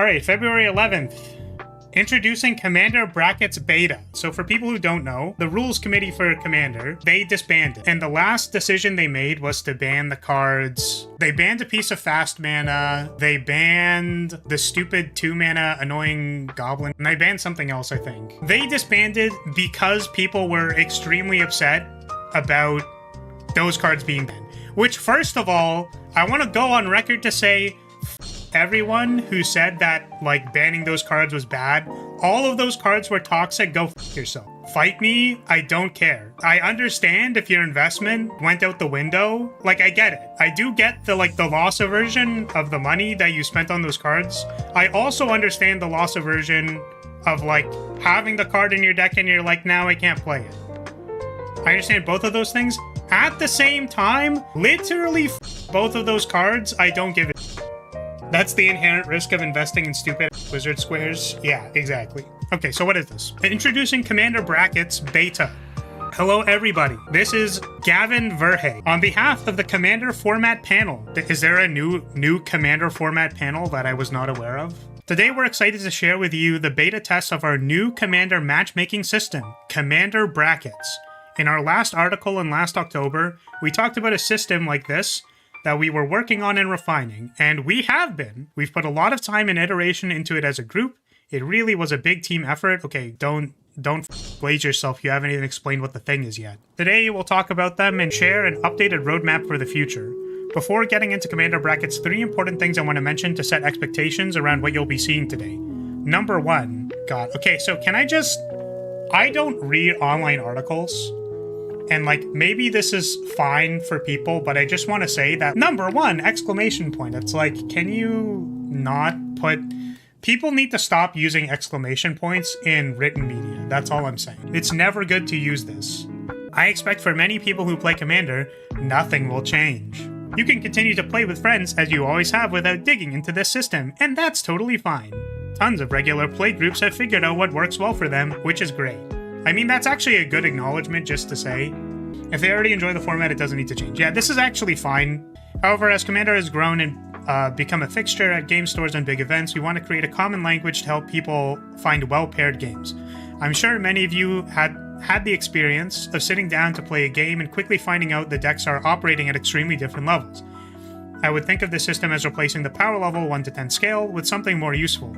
right, February 11th. Introducing Commander Brackets Beta. So for people who don't know, the rules committee for Commander, they disbanded. And the last decision they made was to ban the cards. They banned a piece of fast mana. They banned the stupid 2-mana annoying goblin. And they banned something else, I think. They disbanded because people were extremely upset about those cards being banned. Which, first of all, I want to go on record to say, everyone who said that, like, banning those cards was bad. All of those cards were toxic. Go f yourself. Fight me. I don't care. I understand if your investment went out the window. Like, I get it. I do get the loss aversion of the money that you spent on those cards. I also understand the loss aversion of, like, having the card in your deck and you're like, now I can't play it. I understand both of those things. At the same time, literally both of those cards, I don't give it. That's the inherent risk of investing in stupid wizard squares. Yeah, exactly. Okay, so what is this? Introducing Commander Brackets Beta. Hello, everybody. This is Gavin Verhey. On behalf of the Commander Format panel, is there a new Commander Format panel that I was not aware of? Today, we're excited to share with you the beta test of our new Commander matchmaking system, Commander Brackets. In our last article in last October, we talked about a system like this that we were working on and refining, and we have been. We've put a lot of time and iteration into it as a group. It really was a big team effort. Okay, don't blaze yourself. You haven't even explained what the thing is yet. Today, we'll talk about them and share an updated roadmap for the future. Before getting into Commander Brackets, 3 important things I want to mention to set expectations around what you'll be seeing today. Number 1, God. Okay, so I don't read online articles. And, like, maybe this is fine for people, but I just want to say that, number 1, exclamation point. It's like, can you not put... People need to stop using exclamation points in written media. That's all I'm saying. It's never good to use this. I expect for many people who play Commander, nothing will change. You can continue to play with friends as you always have without digging into this system, and that's totally fine. Tons of regular play groups have figured out what works well for them, which is great. I mean, that's actually a good acknowledgement just to say. If they already enjoy the format, it doesn't need to change. Yeah, this is actually fine. However, as Commander has grown and become a fixture at game stores and big events, we want to create a common language to help people find well-paired games. I'm sure many of you had the experience of sitting down to play a game and quickly finding out the decks are operating at extremely different levels. I would think of this system as replacing the power level 1 to 10 scale with something more useful.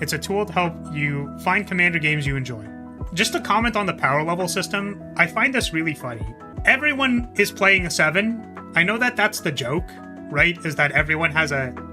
It's a tool to help you find Commander games you enjoy. Just to comment on the power level system, I find this really funny. Everyone is playing a 7. I know that that's the joke, right? Is that everyone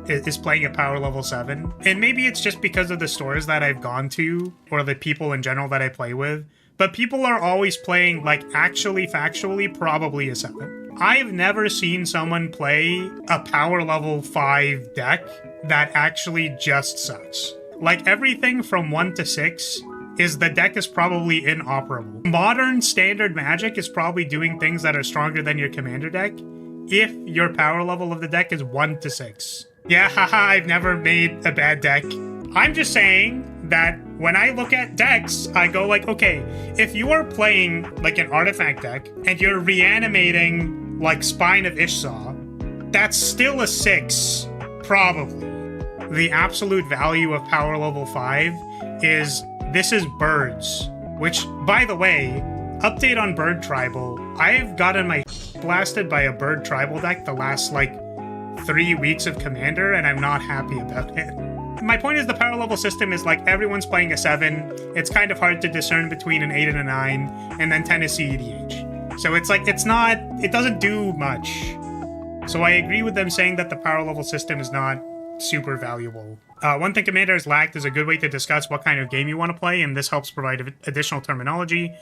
is playing a power level 7. And maybe it's just because of the stores that I've gone to or the people in general that I play with. But people are always playing, like, actually, factually, probably a 7. I've never seen someone play a power level 5 deck that actually just sucks. Like, everything from 1 to 6 is the deck is probably inoperable. Modern standard Magic is probably doing things that are stronger than your Commander deck if your power level of the deck is 1 to 6. Yeah, haha, I've never made a bad deck. I'm just saying that when I look at decks, I go like, okay, if you are playing like an artifact deck and you're reanimating like Spine of Ishsaw, that's still a 6, probably. The absolute value of power level 5 is this is birds, which, by the way, update on bird tribal. I've gotten my blasted by a bird tribal deck the last, like, 3 weeks of Commander, and I'm not happy about it. My point is the power level system is like everyone's playing a 7. It's kind of hard to discern between an 8 and a 9, and then 10 is CEDH. So it's like, it doesn't do much. So I agree with them saying that the power level system is not super valuable. One thing Commander has lacked is a good way to discuss what kind of game you want to play, and this helps provide additional terminology.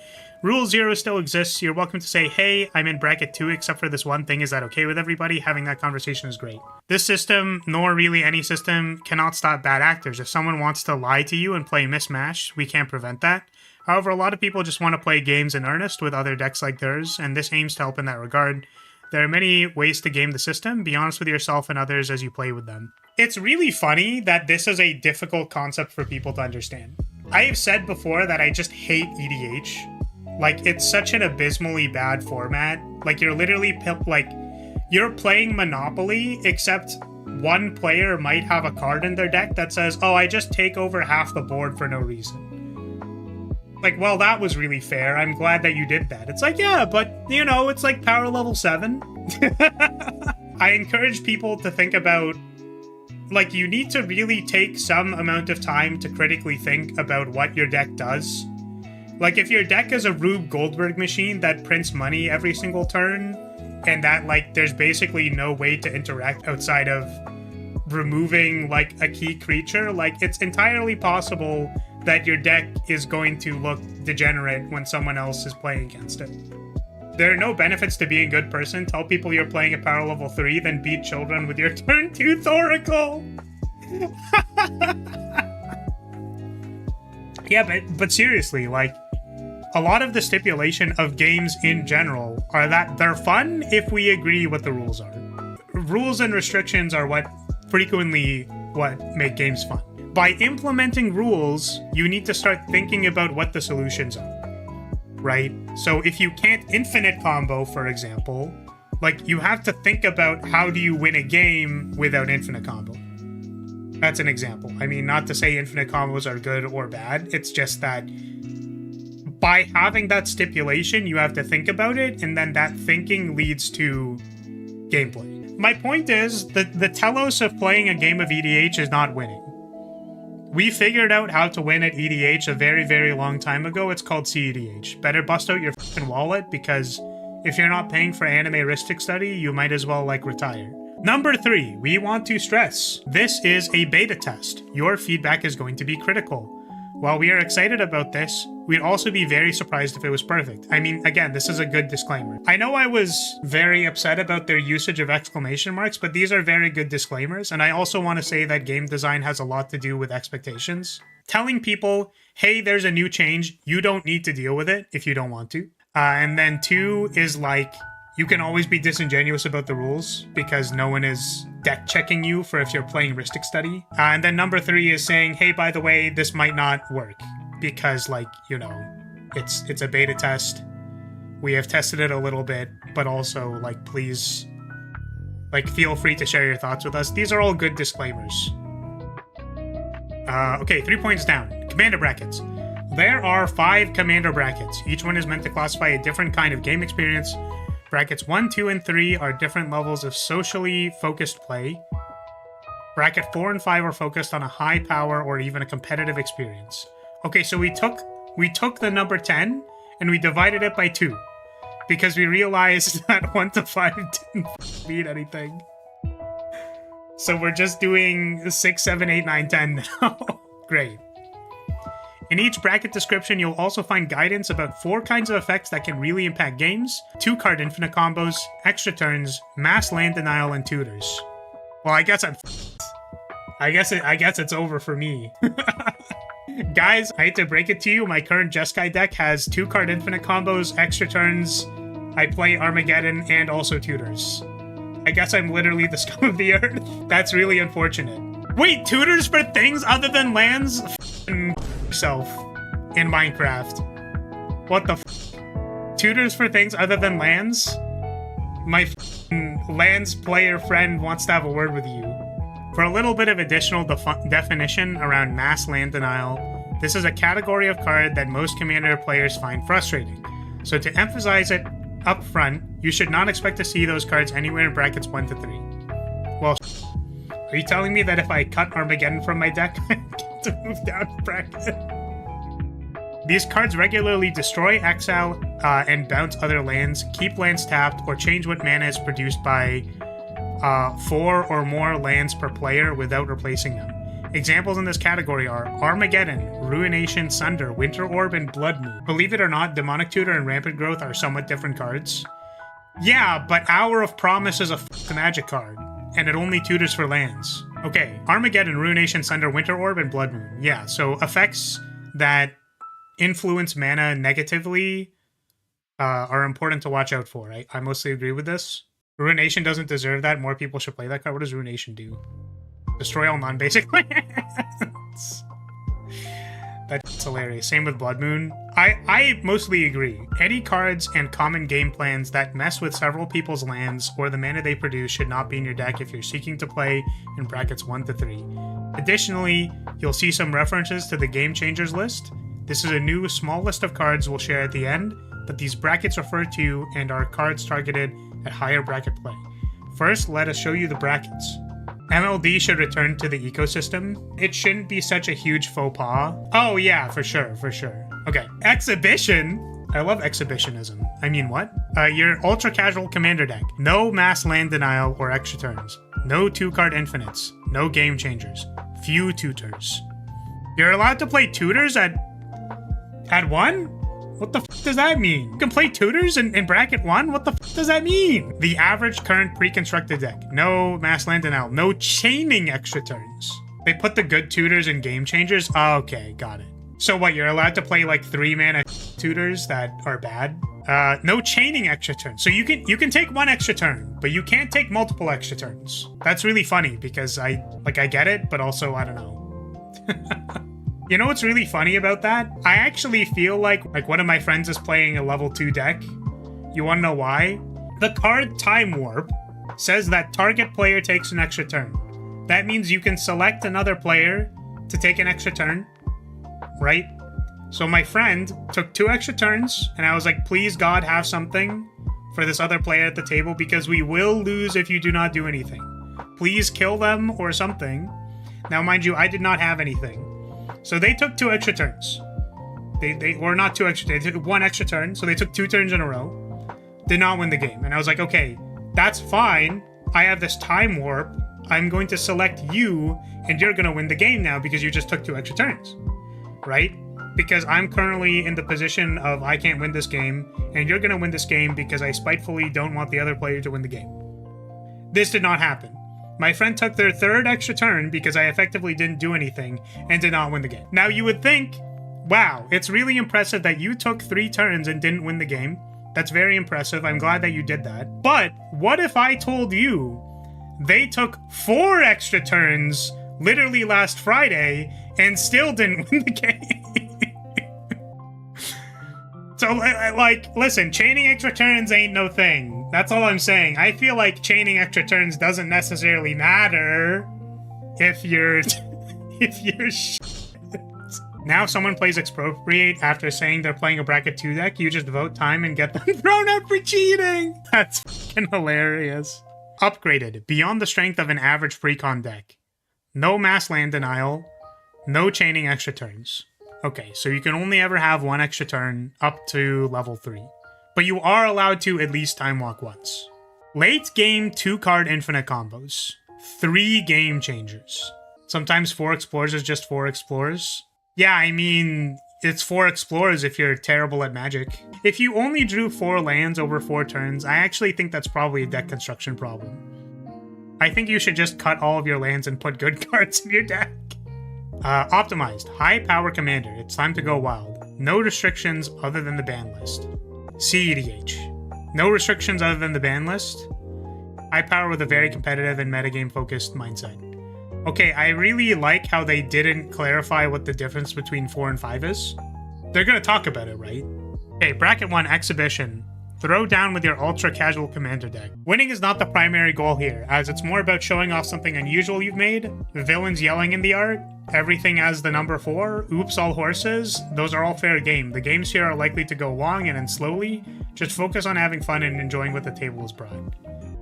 Rule 0 still exists. You're welcome to say, hey, I'm in bracket 2 except for this one thing. Is that okay with everybody? Having that conversation is great. This system, nor really any system, cannot stop bad actors. If someone wants to lie to you and play mismatch, we can't prevent that. However, a lot of people just want to play games in earnest with other decks like theirs, and this aims to help in that regard. There are many ways to game the system. Be honest with yourself and others as you play with them. It's really funny that this is a difficult concept for people to understand. I have said before that I just hate EDH. Like, it's such an abysmally bad format. Like, you're literally, you're playing Monopoly, except one player might have a card in their deck that says, oh, I just take over half the board for no reason. Like, well, that was really fair. I'm glad that you did that. It's like, yeah, but, you know, it's like power level 7. I encourage people to think about, like, you need to really take some amount of time to critically think about what your deck does. Like, if your deck is a Rube Goldberg machine that prints money every single turn, and that, like, there's basically no way to interact outside of removing, like, a key creature, like, it's entirely possible that your deck is going to look degenerate when someone else is playing against it. There are no benefits to being a good person. Tell people you're playing at power level 3, then beat children with your turn 2 Thoracle! Yeah, but seriously, like, a lot of the stipulation of games in general are that they're fun if we agree what the rules are. Rules and restrictions are what make games fun. By implementing rules, you need to start thinking about what the solutions are, right? So if you can't infinite combo, for example, like, you have to think about how do you win a game without infinite combo. That's an example. I mean, not to say infinite combos are good or bad, it's just that by having that stipulation, you have to think about it, and then that thinking leads to gameplay. My point is that the telos of playing a game of EDH is not winning. We figured out how to win at EDH a very, very long time ago. It's called CEDH. Better bust out your fucking wallet, because if you're not paying for animeristic study, you might as well, like, retire. Number 3, we want to stress. This is a beta test. Your feedback is going to be critical. While we are excited about this, we'd also be very surprised if it was perfect. I mean, again, this is a good disclaimer. I know I was very upset about their usage of exclamation marks, but these are very good disclaimers, and I also want to say that game design has a lot to do with expectations. Telling people, hey, there's a new change, you don't need to deal with it if you don't want to. And then 2 is, like, you can always be disingenuous about the rules because no one is deck checking you for if you're playing Ristic Study. And then number 3 is saying, hey, by the way, this might not work because, like, you know, it's a beta test. We have tested it a little bit, but also, like, please, like, feel free to share your thoughts with us. These are all good disclaimers. Okay, 3 points down. Commander brackets. There are 5 commander brackets. Each one is meant to classify a different kind of game experience. Brackets 1, 2, and 3 are different levels of socially focused play. Bracket 4 and 5 are focused on a high power or even a competitive experience. Okay, so we took the number 10 and we divided it by 2 because we realized that 1 to 5 didn't mean anything. So we're just doing 6, 7, 8, 9, 10 now. Great. In each bracket description, you'll also find guidance about 4 kinds of effects that can really impact games, 2-card infinite combos, extra turns, mass land denial, and tutors. Well, I guess it's over for me. Guys, I hate to break it to you, my current Jeskai deck has 2-card infinite combos, extra turns, I play Armageddon, and also tutors. I guess I'm literally the scum of the earth. That's really unfortunate. Wait, tutors for things other than lands? Yourself in Minecraft. What the f? Tutors for things other than lands? My lands player friend wants to have a word with you. For a little bit of additional definition around mass land denial, this is a category of card that most Commander players find frustrating. So to emphasize it up front, you should not expect to see those cards anywhere in brackets 1 to 3. Well, are you telling me that if I cut Armageddon from my deck, I get to move down a bracket? These cards regularly destroy, exile, and bounce other lands, keep lands tapped, or change what mana is produced by 4 or more lands per player without replacing them. Examples in this category are Armageddon, Ruination, Sunder, Winter Orb, and Blood Moon. Believe it or not, Demonic Tutor and Rampant Growth are somewhat different cards. Yeah, but Hour of Promise is a magic card, and it only tutors for lands. Okay, Armageddon, Ruination, Sunder, Winter Orb, and Blood Moon. Yeah, so effects that influence mana negatively are important to watch out for. I mostly agree with this. Ruination doesn't deserve that. More people should play that card. What does Ruination do? Destroy all non-basic lands. That's hilarious. Same with Blood Moon. I mostly agree. Any cards and common game plans that mess with several people's lands or the mana they produce should not be in your deck if you're seeking to play in brackets 1 to 3. Additionally, you'll see some references to the Game Changers list. This is a new small list of cards we'll share at the end, but these brackets refer to and are cards targeted at higher bracket play. First, let us show you the brackets. MLD should return to the ecosystem. It shouldn't be such a huge faux pas. Oh yeah, for sure. Okay, Exhibition. I love exhibitionism. I mean, what? Your ultra casual commander deck. No mass land denial or extra turns. No 2-card infinites. No game changers. Few tutors. You're allowed to play tutors at 1? What the f does that mean? You can play tutors in bracket 1? What the f does that mean? The average current pre-constructed deck. No mass land denial. No chaining extra turns. They put the good tutors in game changers? Oh, okay, got it. So what, you're allowed to play like 3-mana tutors that are bad? No chaining extra turns. So you can take 1 extra turn, but you can't take multiple extra turns. That's really funny because I get it, but also I don't know. You know what's really funny about that? I actually feel like one of my friends is playing a level 2 deck. You wanna know why? The card Time Warp says that target player takes an extra turn. That means you can select another player to take an extra turn, right? So my friend took 2 extra turns, and I was like, please God, have something for this other player at the table because we will lose if you do not do anything. Please kill them or something. Now, mind you, I did not have anything. So they took 2 extra turns. They were not 2 extra, they took 1 extra turn, so they took 2 turns in a row. Did not win the game. And I was like, okay, that's fine. I have this Time Warp. I'm going to select you, and you're going to win the game now because you just took 2 extra turns. Right? Because I'm currently in the position of I can't win this game, and you're going to win this game because I spitefully don't want the other player to win the game. This did not happen. My friend took their 3rd extra turn because I effectively didn't do anything and did not win the game. Now you would think, wow, it's really impressive that you took 3 turns and didn't win the game. That's very impressive. I'm glad that you did that. But what if I told you they took 4 extra turns literally last Friday and still didn't win the game? So, like, listen, chaining extra turns ain't no thing. That's all I'm saying. I feel like chaining extra turns doesn't necessarily matter if you're... if you're Now someone plays Expropriate after saying they're playing a bracket 2 deck, you just vote time and get them thrown out for cheating! That's fucking hilarious. Upgraded. Beyond the strength of an average precon deck. No mass land denial. No chaining extra turns. Okay, so you can only ever have 1 extra turn up to level 3. But you are allowed to at least time walk once. Late game 2-card infinite combos. 3 game changers. Sometimes 4 explorers is just 4 explorers. Yeah, I mean, it's 4 explorers if you're terrible at Magic. If you only drew 4 lands over 4 turns, I actually think that's probably a deck construction problem. I think you should just cut all of your lands and put good cards in your deck. Optimized. High power commander. It's time to go wild. No restrictions other than the ban list. CEDH. No restrictions other than the ban list. High power with a very competitive and metagame focused mindset. Okay, I really like how they didn't clarify what the difference between 4 and 5 is. They're gonna talk about it, right? Okay, bracket 1, exhibition. Throw down with your ultra casual commander deck. Winning is not the primary goal here, as it's more about showing off something unusual you've made. The villains yelling in the art. Everything as the number 4. Oops, all horses. Those are all fair game. The games here are likely to go long and end slowly. Just focus on having fun and enjoying what the table has brought.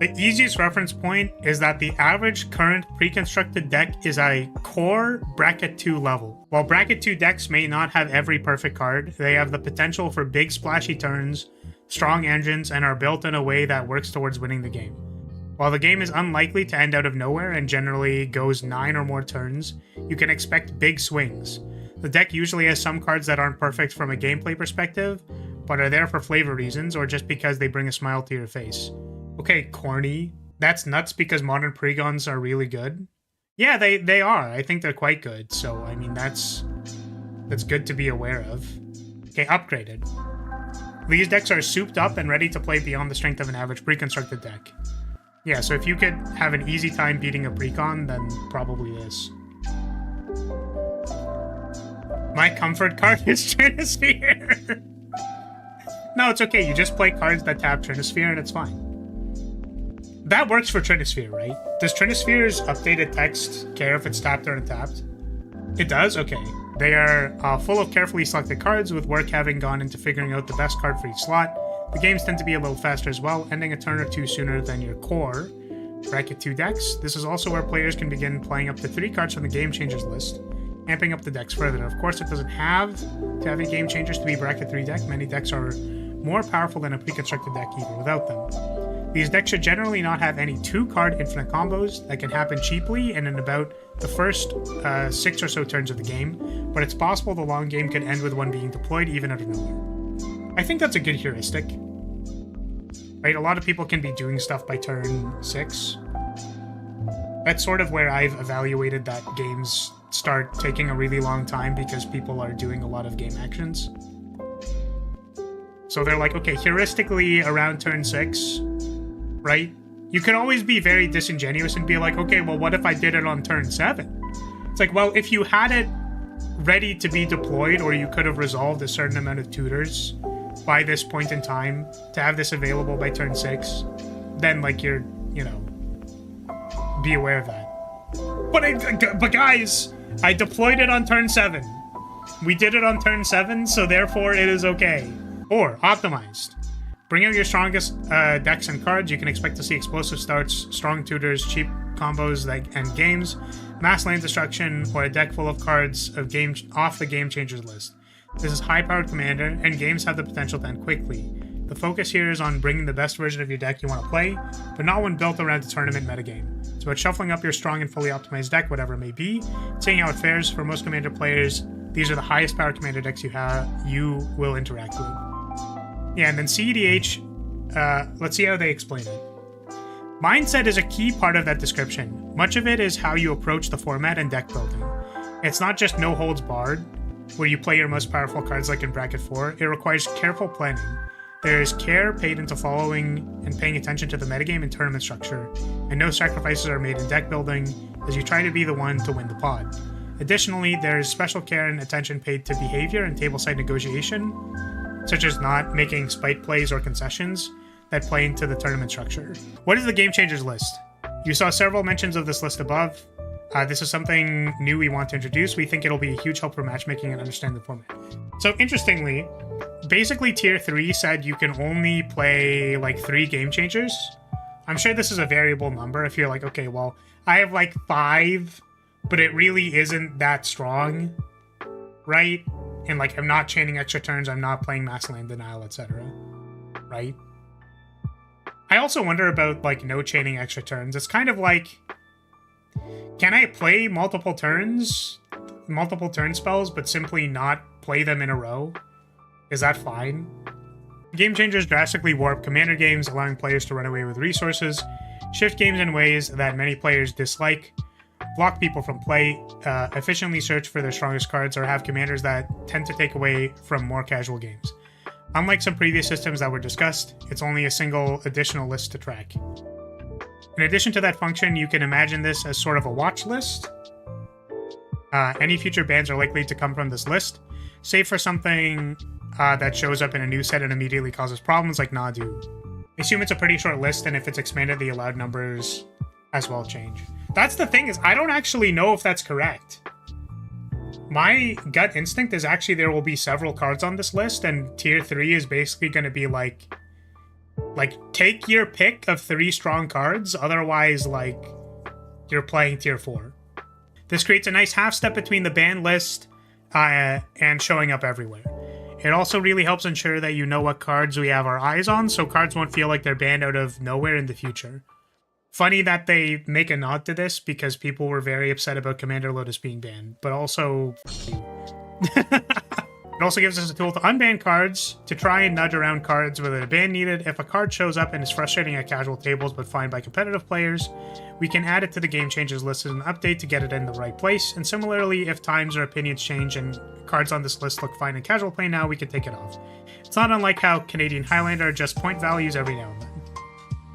The easiest reference point is that the average current pre-constructed deck is a core bracket 2 level. While bracket 2 decks may not have every perfect card, they have the potential for big splashy turns, strong engines, and are built in a way that works towards winning the game. While the game is unlikely to end out of nowhere and generally goes 9 or more turns, you can expect big swings. The deck usually has some cards that aren't perfect from a gameplay perspective, but are there for flavor reasons or just because they bring a smile to your face. Okay, corny. That's nuts because modern pregons are really good. Yeah, they are. I think they're quite good, so I mean that's good to be aware of. Okay, upgraded. These decks are souped up and ready to play beyond the strength of an average pre-constructed deck. Yeah, so if you could have an easy time beating a precon, then probably this. My comfort card is Trinisphere. No, it's okay. You just play cards that tap Trinisphere and it's fine. That works for Trinisphere, right? Does Trinisphere's updated text care if it's tapped or untapped? It does? Okay. They are full of carefully selected cards, with work having gone into figuring out the best card for each slot. The games tend to be a little faster as well, ending a turn or two sooner than your core bracket 2 decks. This is also where players can begin playing up to 3 cards from the Game Changers list, amping up the decks further. Of course, it doesn't have to have a Game Changers to be bracket 3 deck. Many decks are more powerful than a pre-constructed deck even without them. These decks should generally not have any 2-card infinite combos that can happen cheaply and in about the first 6 or so turns of the game, but it's possible the long game could end with one being deployed even out of nowhere. I think that's a good heuristic. Right, a lot of people can be doing stuff by turn 6. That's sort of where I've evaluated that games start taking a really long time because people are doing a lot of game actions. So they're like, okay, heuristically around turn 6, right? You could always be very disingenuous and be like, okay, well, what if I did it on turn 7? It's like, well, if you had it ready to be deployed, or you could have resolved a certain amount of tutors by this point in time to have this available by turn 6, then, like, you're, you know, be aware of that. But guys, I deployed it on turn 7. We did it on turn 7, so therefore it is okay. Or optimized. Bring out your strongest decks and cards. You can expect to see explosive starts, strong tutors, cheap combos and games, mass land destruction, or a deck full of cards off the Game Changers list. This is high-powered Commander, and games have the potential to end quickly. The focus here is on bringing the best version of your deck you want to play, but not one built around the tournament metagame. It's about shuffling up your strong and fully optimized deck, whatever it may be, seeing how it fares. For most Commander players, these are the highest powered Commander decks you will interact with. Yeah, and then CEDH, let's see how they explain it. Mindset is a key part of that description. Much of it is how you approach the format and deck building. It's not just no holds barred, where you play your most powerful cards like in bracket 4. It requires careful planning. There's care paid into following and paying attention to the metagame and tournament structure, and no sacrifices are made in deck building as you try to be the one to win the pod. Additionally, there's special care and attention paid to behavior and tableside negotiation, such as not making spite plays or concessions that play into the tournament structure. What is the Game Changers list? You saw several mentions of this list above. This is something new we want to introduce. We think it'll be a huge help for matchmaking and understand the format. So interestingly, basically tier 3 said you can only play like 3 Game Changers. I'm sure this is a variable number if you're like, okay, well, I have like 5, but it really isn't that strong, right? And like, I'm not chaining extra turns, I'm not playing mass land denial, etc. Right? I also wonder about like no chaining extra turns. It's kind of like, can I play multiple turn spells, but simply not play them in a row? Is that fine? Game Changers drastically warp Commander games, allowing players to run away with resources, shift games in ways that many players dislike, block people from play, efficiently search for their strongest cards, or have commanders that tend to take away from more casual games. Unlike some previous systems that were discussed, it's only a single additional list to track. In addition to that function, you can imagine this as sort of a watch list. Any future bans are likely to come from this list, save for something that shows up in a new set and immediately causes problems like Nadu. I assume it's a pretty short list, and if it's expanded, the allowed numbers as well change. That's the thing, is I don't actually know if that's correct. My gut instinct is actually there will be several cards on this list, and tier 3 is basically going to be like take your pick of 3 strong cards, otherwise like you're playing tier 4. This creates a nice half step between the ban list and showing up everywhere. It also really helps ensure that you know what cards we have our eyes on, so cards won't feel like they're banned out of nowhere in the future. Funny that they make a nod to this because people were very upset about Commander Lotus being banned, but also it also gives us a tool to unban cards, to try and nudge around cards where a ban needed. If a card shows up and is frustrating at casual tables but fine by competitive players, we can add it to the Game Changers list as an update to get it in the right place. And similarly, if times or opinions change and cards on this list look fine in casual play now, we can take it off. It's not unlike how Canadian Highlander adjusts point values every now and then.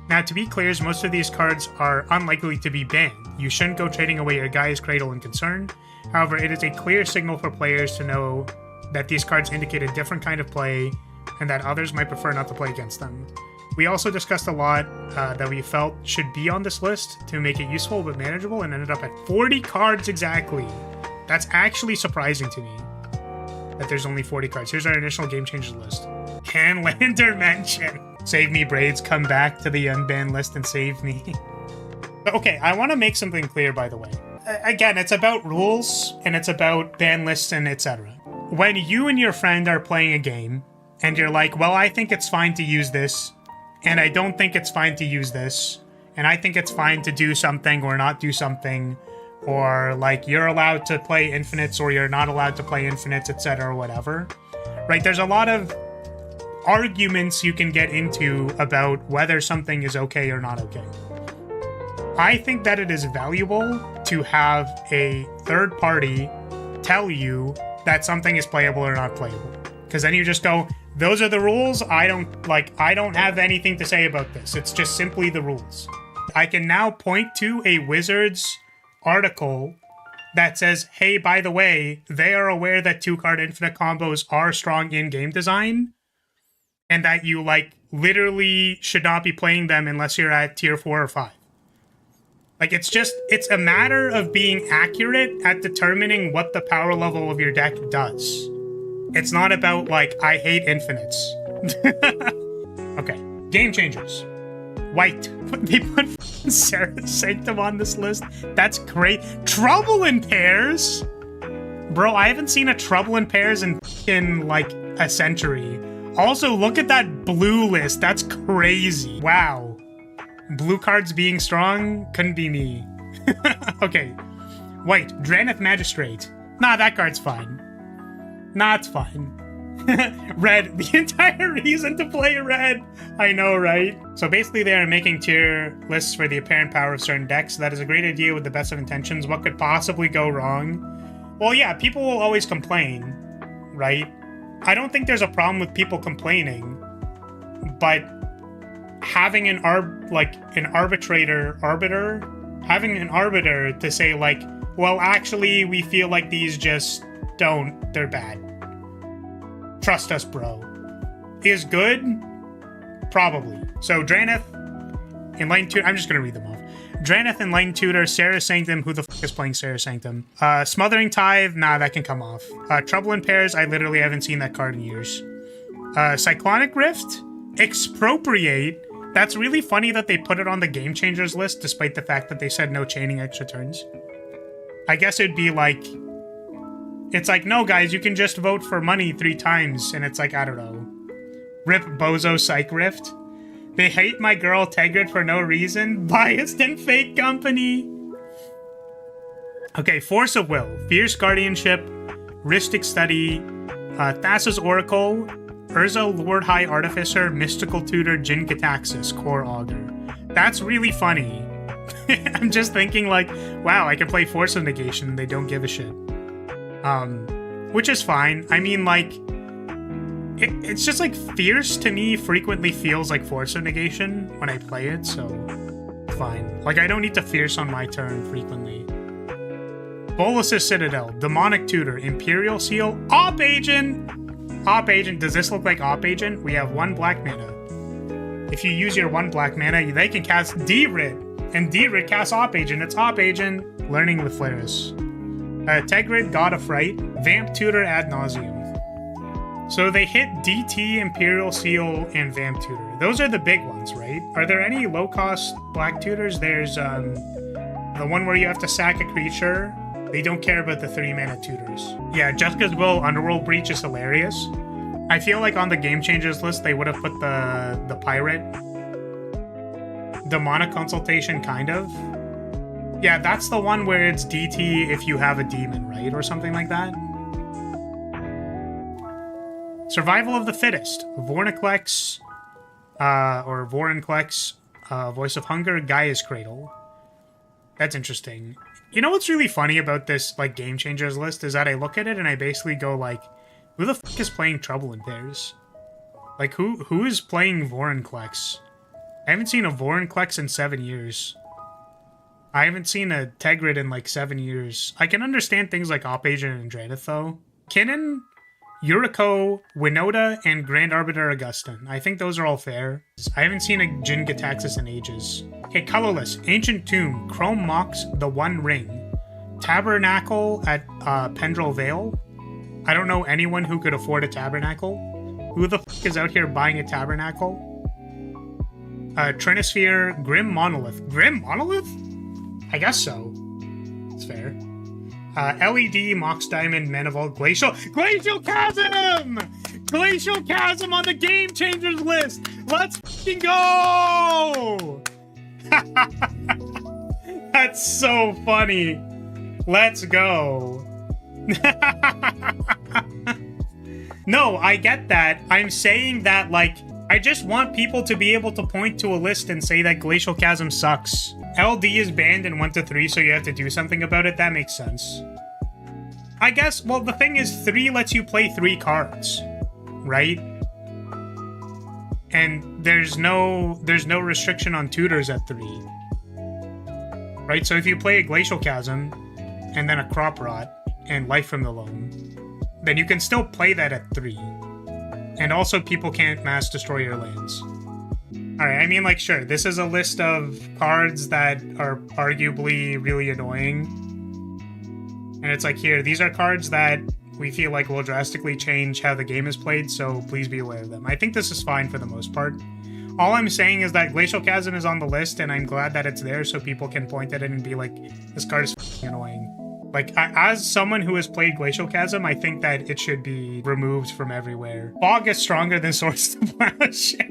Now, to be clear, most of these cards are unlikely to be banned. You shouldn't go trading away your Gaia's Cradle in Concern. However, it is a clear signal for players to know that these cards indicate a different kind of play and that others might prefer not to play against them. We also discussed a lot that we felt should be on this list to make it useful but manageable, and ended up at 40 cards exactly. That's actually surprising to me that there's only 40 cards. Here's our initial Game Changers list. Can Lander mention? Save me, Braids. Come back to the unbanned list and save me. Okay, I want to make something clear, by the way. Again, it's about rules, and it's about ban lists and etc. When you and your friend are playing a game, and you're like, well, I think it's fine to use this, and I don't think it's fine to use this, and I think it's fine to do something or not do something, or like you're allowed to play infinites or you're not allowed to play infinites, etc., or whatever, right? There's a lot of arguments you can get into about whether something is okay or not okay. I think that it is valuable to have a third party tell you that something is playable or not playable, because then you just go, those are the rules. I don't have anything to say about this. It's just simply the rules. I can now point to a Wizards article that says, hey, by the way, they are aware that 2-card infinite combos are strong in game design, and that you literally should not be playing them unless you're at tier 4 or 5. It's a matter of being accurate at determining what the power level of your deck does. It's not about, I hate infinites. Okay, Game Changers. White. They put Sarah Sanctum on this list. That's great. Trouble in Pairs? Bro, I haven't seen a Trouble in Pairs in a century. Also, look at that blue list. That's crazy. Wow. Blue cards being strong couldn't be me. Okay. White. Draneth Magistrate. Nah, that card's fine. Nah, it's fine. Red. The entire reason to play red. I know, right? So basically they are making tier lists for the apparent power of certain decks. That is a great idea with the best of intentions. What could possibly go wrong? Well, yeah, people will always complain, right? I don't think there's a problem with people complaining, but having an arbiter to say well, actually, we feel like these just they're bad. Trust us, bro. Is good? Probably. So Draneth, Enlightened Tutor, I'm just gonna read them off. Draneth, Enlightened Tutor, Sarah Sanctum, who the f is playing Sarah Sanctum? Smothering Tithe, nah, that can come off. Trouble in Pairs, I literally haven't seen that card in years. Cyclonic Rift, Expropriate. That's really funny that they put it on the Game Changers list, despite the fact that they said no chaining extra turns. I guess it'd be it's no, guys, you can just vote for money 3 times, and it's I don't know. Rip Bozo Psych Rift. They hate my girl Tegrid for no reason. Biased and fake company. Okay, Force of Will. Fierce Guardianship. Rhystic Study. Thassa's Oracle. Urza Lord High Artificer. Mystical Tutor. Jin Cataxis. Core Augur. That's really funny. I'm just thinking wow, I can play Force of Negation and they don't give a shit. Which is fine. I mean, it's just Fierce to me frequently feels like Force of Negation when I play it, so fine. I don't need to Fierce on my turn frequently. Bolus's Citadel, Demonic Tutor, Imperial Seal, Op Agent! Op Agent, does this look like Op Agent? We have 1 black mana. If you use your 1 black mana, they can cast D-Rid, and D-Rid casts Op Agent. It's Op Agent, Learning with Flaris. Tegrid, God of Fright, Vamp Tutor ad nauseum. So they hit DT, Imperial Seal, and Vamp Tutor. Those are the big ones, right? Are there any low-cost black tutors? There's the one where you have to sack a creature. They don't care about the 3-mana tutors. Yeah, Jessica's Will Underworld Breach is hilarious. I feel on the Game Changers list, they would have put the Pirate. Demonic Consultation, kind of. Yeah, that's the one where it's DT if you have a demon, right? Or something like that. Survival of the Fittest. Vorniclex, or Vorinclex, Voice of Hunger, Gaia's Cradle. That's interesting. You know what's really funny about this, Game Changers list is that I look at it and I basically go, who the f*** is playing Trouble in Pairs? Who is playing Vorinclex? I haven't seen a Vorinclex in 7 years. I haven't seen a Tegrid in like 7 years. I can understand things like Op-Agent and Draenith though. Kinnan, Yuriko, Winota, and Grand Arbiter Augustin. I think those are all fair. I haven't seen a Jin Gitaxis in ages. Okay, colorless. Ancient Tomb, Chrome Mox, The One Ring, Tabernacle at Pendrell Vale. I don't know anyone who could afford a Tabernacle. Who the f is out here buying a Tabernacle? Trinisphere, Grim Monolith. Grim Monolith? I guess so. It's fair. LED, Mox Diamond, Manifold, Glacial Chasm! Glacial Chasm on the Game Changers list! Let's f***ing go! That's so funny. Let's go. No, I get that. I'm saying that, like, I just want people to be able to point to a list and say that Glacial Chasm sucks. LD is banned in 1 to 3, so you have to do something about it. That makes sense. I guess, well, the thing is, 3 lets you play 3 cards, right? And there's no restriction on tutors at 3. Right? So if you play a Glacial Chasm, and then a Crop Rot, and Life from the Loam, then you can still play that at 3. And also, people can't mass destroy your lands. Alright, I mean, like, sure, this is a list of cards that are arguably really annoying. And it's like, here, these are cards that we feel like will drastically change how the game is played, so please be aware of them. I think this is fine for the most part. All I'm saying is that Glacial Chasm is on the list, and I'm glad that it's there so people can point at it and be like, this card is f***ing annoying. Like, as someone who has played Glacial Chasm, I think that it should be removed from everywhere. Fog is stronger than Source to Plowshares.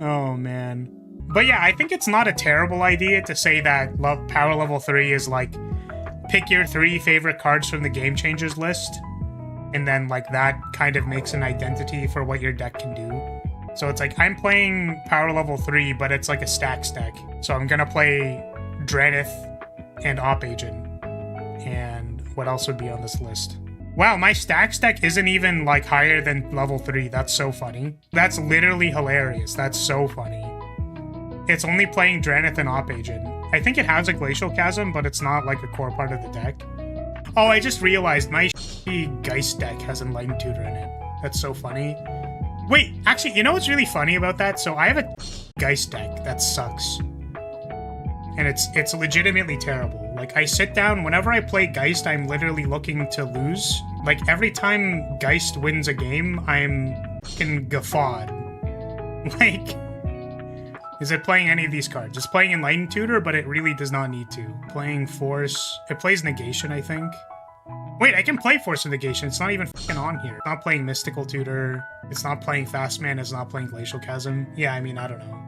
Oh, man. But yeah, I think it's not a terrible idea to say that Power Level 3 is like, pick your 3 favorite cards from the Game Changers list, and then, like, that kind of makes an identity for what your deck can do. So it's like, I'm playing Power Level 3, but it's like a stacks deck. So I'm gonna play Draenith and Op-Agent. And what else would be on this list? Wow, my stacks deck isn't even, like, higher than level 3. That's so funny. That's literally hilarious. That's so funny. It's only playing Draenith and Op-Agent. I think it has a Glacial Chasm, but it's not, like, a core part of the deck. Oh, I just realized my Geist deck has Enlightened Tutor in it. That's so funny. Wait, actually, you know what's really funny about that? So I have a Geist deck that sucks. And it's legitimately terrible. Like, I sit down, whenever I play Geist, I'm literally looking to lose. Like, every time Geist wins a game, I'm fucking guffawed. Like, is it playing any of these cards? It's playing Enlightened Tutor, but it really does not need to. Playing Force. It plays Negation, I think. Wait, I can play Force of Negation. It's not even fucking on here. It's not playing Mystical Tutor. It's not playing Fast Man. It's not playing Glacial Chasm. Yeah, I mean, I don't know.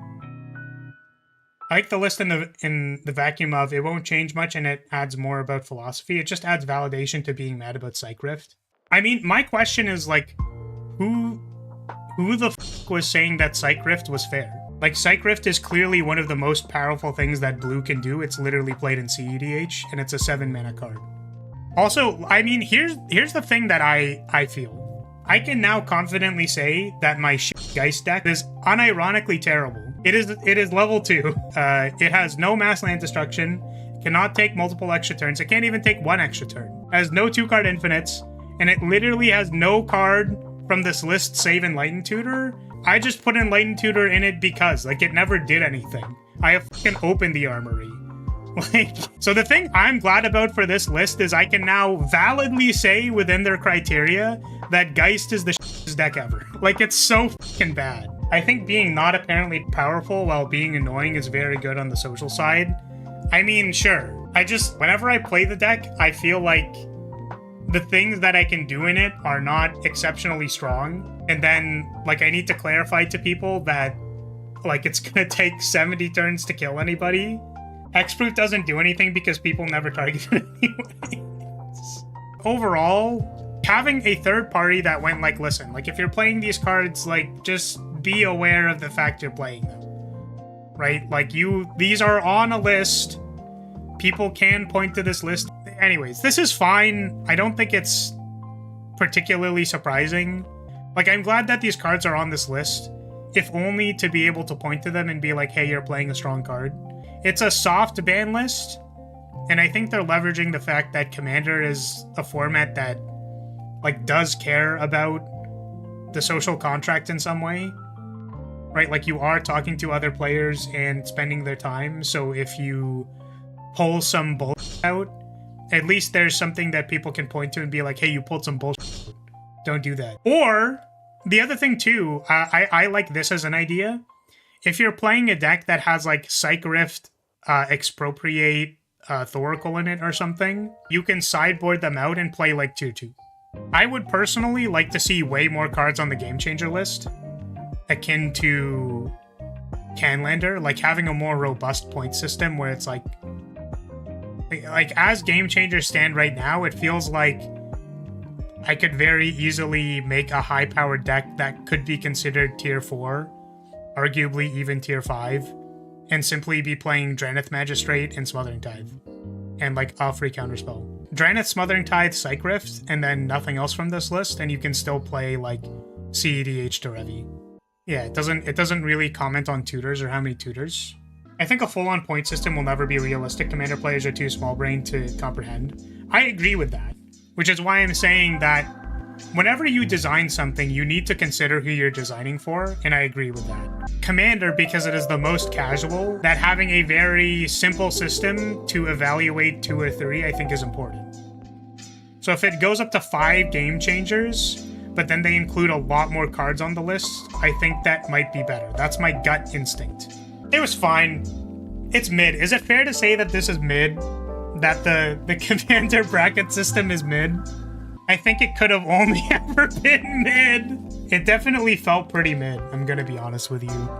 I like the list in the vacuum of it won't change much and it adds more about philosophy. It just adds validation to being mad about Psych Rift. I mean, my question is, like, who the f was saying that Psych Rift was fair? Like, Psych Rift is clearly one of the most powerful things that blue can do. It's literally played in CEDH, and it's a 7-mana card. Also, I mean, here's the thing that I feel. I can now confidently say that my Geist deck is unironically terrible. It is level 2. It has no mass land destruction, cannot take multiple extra turns, it can't even take 1 extra turn. It has no 2-card infinites, and it literally has no card from this list save Enlightened Tutor. I just put Enlightened Tutor in it because, like, it never did anything. I have fucking opened the armory. Like, so the thing I'm glad about for this list is I can now validly say within their criteria that Geist is the shittest deck ever. Like, it's so fucking bad. I think being not apparently powerful while being annoying is very good on the social side. I mean, sure. Whenever I play the deck, I feel like the things that I can do in it are not exceptionally strong. And then, like, I need to clarify to people that, like, it's gonna take 70 turns to kill anybody. Hexproof doesn't do anything because people never target it anyways. Overall, having a third party that went, like, listen, like, if you're playing these cards, like, just be aware of the fact you're playing them. Right? Like, these are on a list. People can point to this list. Anyways, this is fine. I don't think it's particularly surprising. Like, I'm glad that these cards are on this list. if only to be able to point to them and be like, hey, you're playing a strong card. It's a soft ban list, and I think they're leveraging the fact that Commander is a format that like does care about the social contract in some way, right? Like you are talking to other players and spending their time, so if you pull some bullshit out, at least there's something that people can point to and be like, hey, you pulled some bullshit. Don't do that. Or the other thing too, I like this as an idea. If you're playing a deck that has like Psych Rift, Expropriate, Thoracle in it or something, you can sideboard them out and play like 2/2. I would personally like to see way more cards on the Game Changer list, akin to Canlander, like having a more robust point system where it's like as Game Changers stand right now, it feels like I could very easily make a high-powered deck that could be considered tier 4, arguably even tier 5, and simply be playing Dranith Magistrate and Smothering Tithe, and like a free counterspell. Dranith, Smothering Tithe, Psych Rift, and then nothing else from this list, and you can still play like CEDH to Revi. Yeah, it doesn't really comment on tutors or how many tutors. I think a full-on point system will never be realistic. Commander players are too small-brained to comprehend. I agree with that, which is why I'm saying that whenever you design something, you need to consider who you're designing for, and I agree with that. Commander, because it is the most casual, that having a very simple system to evaluate 2 or 3, I think is important. So if it goes up to 5 Game Changers, but then they include a lot more cards on the list, I think that might be better. That's my gut instinct. It was fine. It's mid. Is it fair to say that this is mid? That the Commander bracket system is mid? I think it could have only ever been mid. It definitely felt pretty mid, I'm gonna be honest with you.